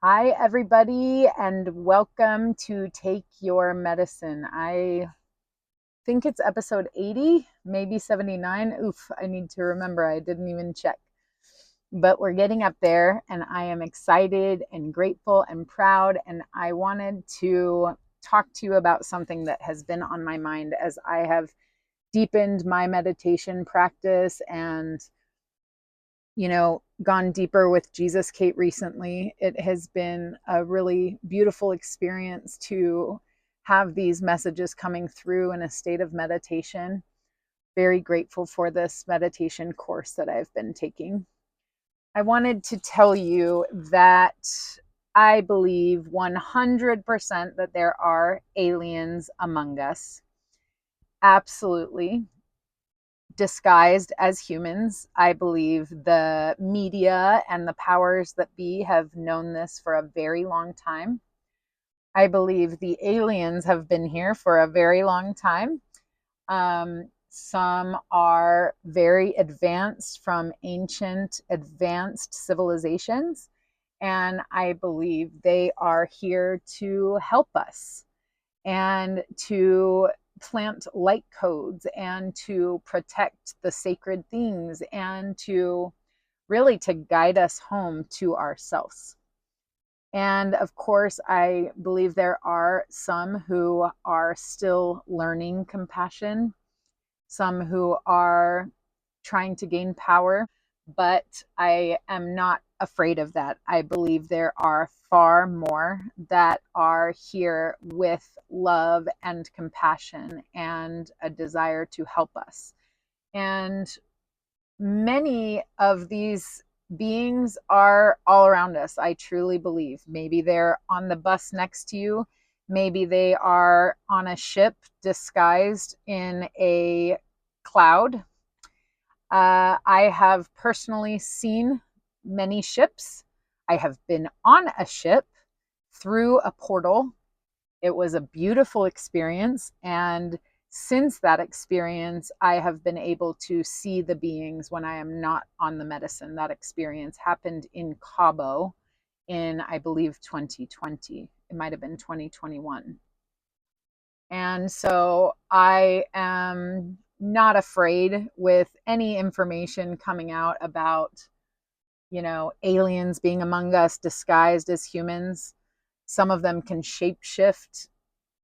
Hi, everybody, and welcome to Take Your Medicine. I think it's episode 80, maybe 79. Oof, I need to remember. I didn't even check. But we're getting up there, and I am excited and grateful and proud. And I wanted to talk to you about something that has been on my mind as I have deepened my meditation practice and gone deeper with Jesus Kate recently. It has been a really beautiful experience to have these messages coming through in a state of meditation. Very grateful for this meditation course that I've been taking. I wanted to tell you that I believe 100% that there are aliens among us. Absolutely. Disguised as humans. I believe the media and the powers that be have known this for a very long time. I believe the aliens have been here for a very long time. Some are very advanced from ancient, advanced civilizations, and I believe they are here to help us and to plant light codes and to protect the sacred things and to really to guide us home to ourselves. And of course, I believe there are some who are still learning compassion, some who are trying to gain power, but I am not afraid of that. I believe there are far more that are here with love and compassion and a desire to help us. And many of these beings are all around us, I truly believe. Maybe they're on the bus next to you. Maybe they are on a ship disguised in a cloud. I have personally seen many ships. I have been on a ship through a portal. It was a beautiful experience. And since that experience, I have been able to see the beings when I am not on the medicine. That experience happened in Cabo in, I believe, 2020. It might have been 2021. And so I am not afraid with any information coming out about, aliens being among us disguised as humans. Some of them can shapeshift.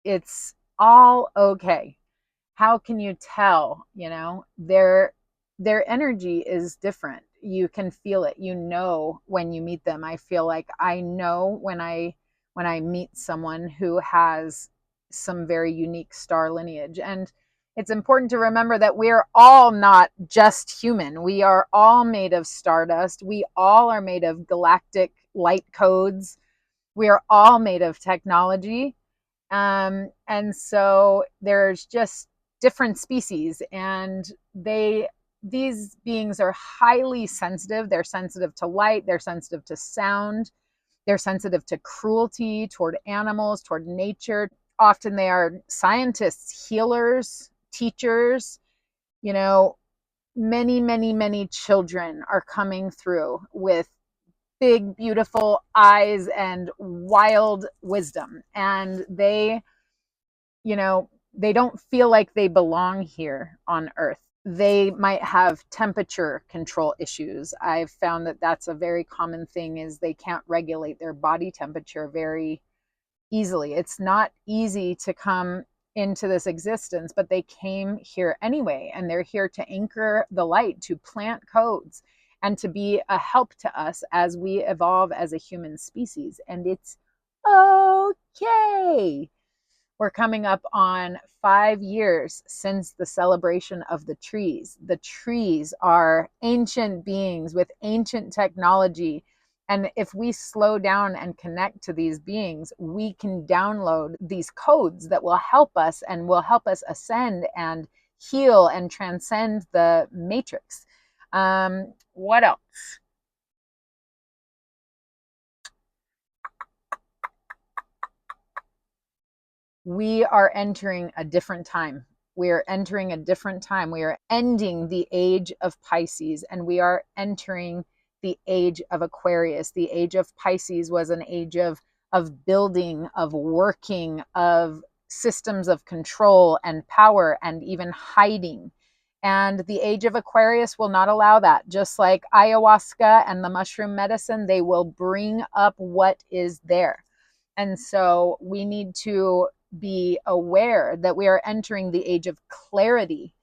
It's all okay. How can you tell? Their energy is different. You can feel it. When you meet them. I feel like I know when I meet someone who has some very unique star lineage. And it's important to remember that we're all not just human. We are all made of stardust. We all are made of galactic light codes. We are all made of technology. And so there's just different species, and these beings are highly sensitive. They're sensitive to light. They're sensitive to sound. They're sensitive to cruelty toward animals, toward nature. Often they are scientists, healers, teachers. Many, many, many children are coming through with big, beautiful eyes and wild wisdom. And they don't feel like they belong here on Earth. They might have temperature control issues. I've found that that's a very common thing, is they can't regulate their body temperature very easily. It's not easy to come into this existence, but they came here anyway, and they're here to anchor the light, to plant codes, and to be a help to us as we evolve as a human species. And it's okay. We're coming up on 5 years since the celebration of the trees. The trees are ancient beings with ancient technology. And if we slow down and connect to these beings, we can download these codes that will help us and will help us ascend and heal and transcend the matrix. What else? We are entering a different time. We are entering a different time. We are ending the age of Pisces, and we are entering the age of Aquarius. The age of Pisces was an age of building, of working, of systems of control and power, and even hiding. And the age of Aquarius will not allow that. Just like ayahuasca and the mushroom medicine, they will bring up what is there. And so we need to be aware that we are entering the age of clarity.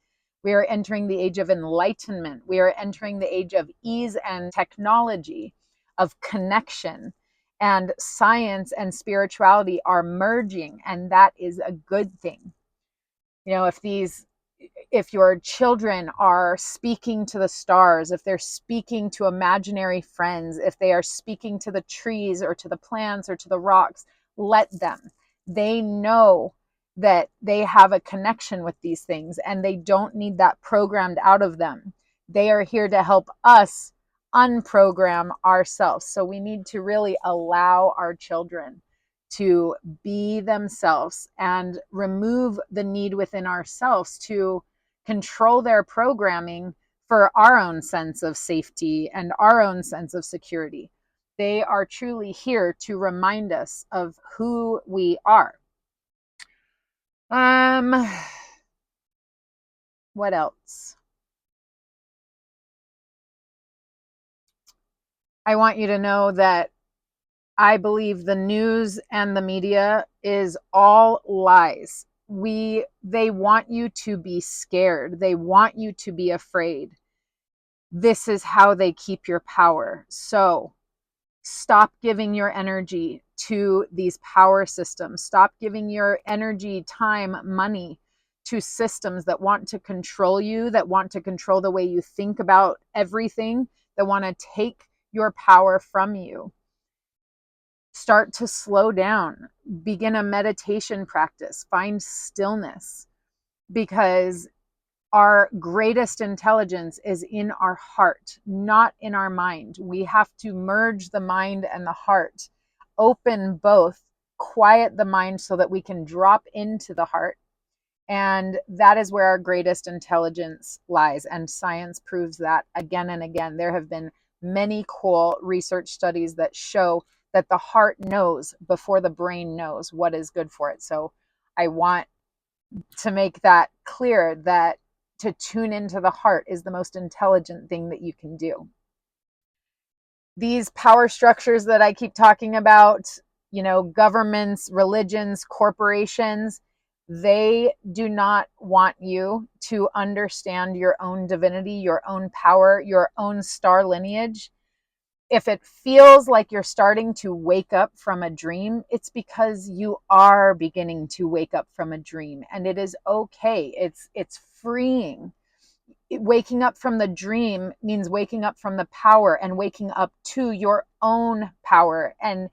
We are entering the age of enlightenment. We are entering the age of ease and technology, of connection. And science and spirituality are merging, and that is a good thing. You know, if your children are speaking to the stars, if they're speaking to imaginary friends, if they are speaking to the trees or to the plants or to the rocks, let them. They know that they have a connection with these things, and they don't need that programmed out of them. They are here to help us unprogram ourselves. So we need to really allow our children to be themselves and remove the need within ourselves to control their programming for our own sense of safety and our own sense of security. They are truly here to remind us of who we are. What else? I want you to know that I believe the news and the media is all lies. They want you to be scared. They want you to be afraid. This is how they keep your power. So stop giving your energy to these power systems. Stop giving your energy, time, money to systems that want to control you, that want to control the way you think about everything, that want to take your power from you. Start to slow down. Begin a meditation practice. Find stillness, because our greatest intelligence is in our heart, not in our mind. We have to merge the mind and the heart, open both, quiet the mind so that we can drop into the heart. And that is where our greatest intelligence lies. And science proves that again and again. There have been many cool research studies that show that the heart knows before the brain knows what is good for it. So I want to make that clear, that to tune into the heart is the most intelligent thing that you can do. These power structures that I keep talking about, governments, religions, corporations, they do not want you to understand your own divinity, your own power, your own star lineage. If it feels like you're starting to wake up from a dream, it's because you are beginning to wake up from a dream, and it is okay. It's freeing. Waking up from the dream means waking up from the power and waking up to your own power and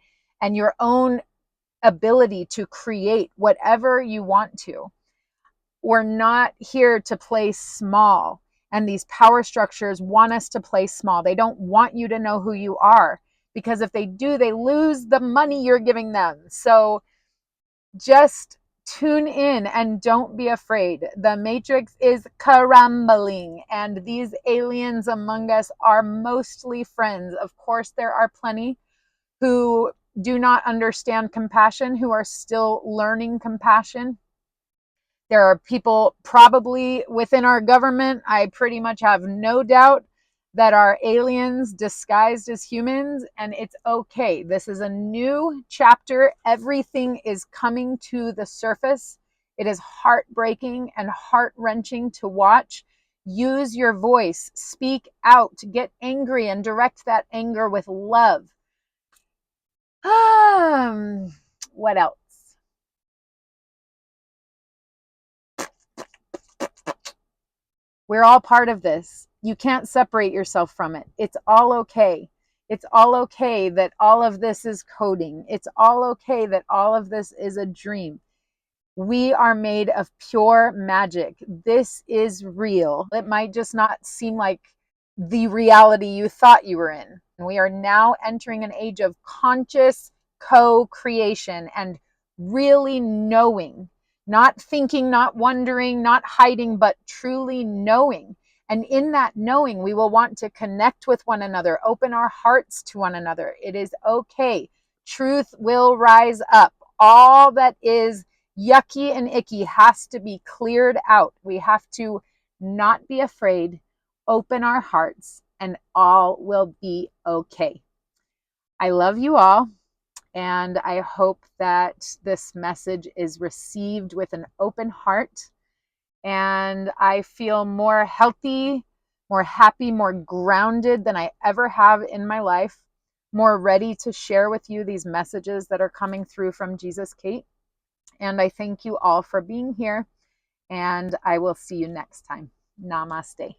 your own ability to create whatever you want to. We're not here to play small. And these power structures want us to play small. They don't want you to know who you are, because if they do, they lose the money you're giving them. So just tune in and don't be afraid. The matrix is crumbling, and these aliens among us are mostly friends. Of course, there are plenty who do not understand compassion, who are still learning compassion. There are people probably within our government, I pretty much have no doubt, that are aliens disguised as humans, and it's okay. This is a new chapter. Everything is coming to the surface. It is heartbreaking and heart-wrenching to watch. Use your voice, speak out, get angry, and direct that anger with love. What else? We're all part of this. You can't separate yourself from it. It's all okay. It's all okay that all of this is coding. It's all okay that all of this is a dream. We are made of pure magic. This is real. It might just not seem like the reality you thought you were in. We are now entering an age of conscious co-creation and really knowing. Not thinking, not wondering, not hiding, but truly knowing. And in that knowing, we will want to connect with one another, open our hearts to one another. It is okay. Truth will rise up. All that is yucky and icky has to be cleared out. We have to not be afraid, open our hearts, and all will be okay. I love you all, and I hope that this message is received with an open heart. And I feel more healthy, more happy, more grounded than I ever have in my life, more ready to share with you these messages that are coming through from Jesus Kate. And I thank you all for being here, and I will see you next time. Namaste.